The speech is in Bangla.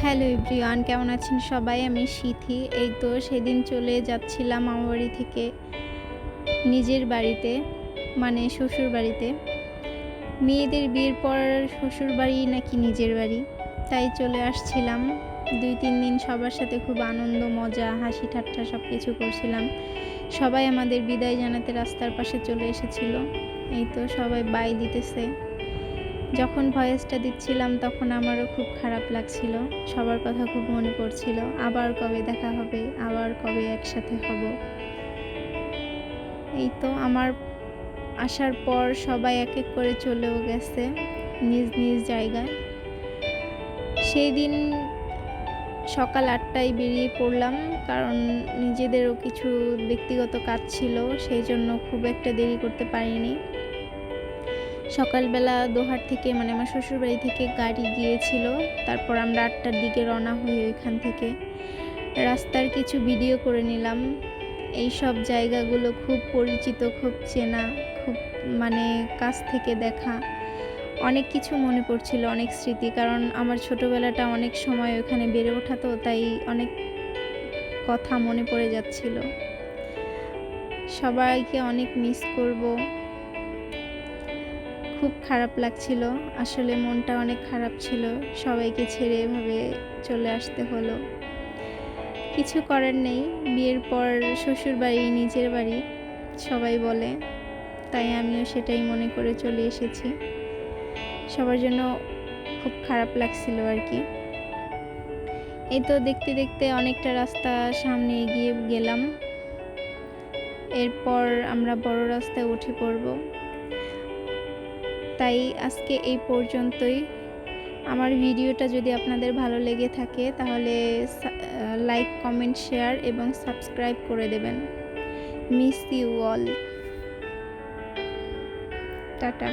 হ্যালো এভরিওয়ান, কেমন আছেন সবাই? আমি সিথি। এই তো সেদিন চলে যাচ্ছিলাম মামাবাড়ি থেকে নিজের বাড়িতে, মানে শ্বশুরবাড়িতে। মেয়েদের বিয়ের পর শ্বশুরবাড়ি নাকি নিজের বাড়ি, তাই চলে আসছিলাম। ২-৩ দিন সবার সাথে খুব আনন্দ, মজা, হাসি ঠাট্টা সব কিছু করছিলাম। সবাই আমাদের বিদায় জানাতে রাস্তার পাশে চলে এসেছিল। এই তো সবাই বাই দিতেছে। যখন ভয়েসটা দিচ্ছিলাম তখন আমারও খুব খারাপ লাগছিল। সবার কথা খুব মনে পড়ছিল। আবার কবে দেখা হবে, আবার কবে একসাথে হব। এই তো আমার আসার পর সবাই এক এক করে চলেও গেছে নিজ নিজ জায়গায়। সেই দিন সকাল ৮টায় বেরিয়ে পড়লাম, কারণ নিজেদেরও কিছু ব্যক্তিগত কাজ ছিল, সেই জন্য খুব একটা দেরি করতে পারিনি। সকালবেলা দোহার থেকে, মানে আমার শ্বশুরবাড়ি থেকে গাড়ি গিয়েছিল। তারপর আমরা ৮টার দিকে রওনা হই ওইখান থেকে। রাস্তার কিছু ভিডিও করে নিলাম। এই সব জায়গাগুলো খুব পরিচিত, খুব চেনা, খুব মানে কাছ থেকে দেখা। অনেক কিছু মনে পড়ছিল, অনেক স্মৃতি, কারণ আমার ছোটোবেলাটা অনেক সময় ওখানে বেড়ে ওঠা, তো তাই অনেক কথা মনে পড়ে যাচ্ছিল। সবাইকে অনেক মিস করব। খুব খারাপ লাগছিল, আসলে মনটা অনেক খারাপ ছিল। সবাইকে ছেড়ে এভাবে চলে আসতে হলো। কিছু করার নেই, বিয়ের পর শ্বশুরবাড়ি নিজের বাড়ি সবাই বলে, তাই আমিও সেটাই মনে করে চলে এসেছি। সবার জন্য খুব খারাপ লাগছিল আর কি। এই তো দেখতে দেখতে অনেকটা রাস্তা সামনে এগিয়ে গেলাম। এরপর আমরা বড় রাস্তায় উঠে পড়ব। তাই আজকে এই পর্যন্তই। আমার ভিডিওটা যদি আপনাদের ভালো লেগে থাকে তাহলে লাইক, কমেন্ট, শেয়ার এবং সাবস্ক্রাইব করে দেবেন। Miss you all. টাটা।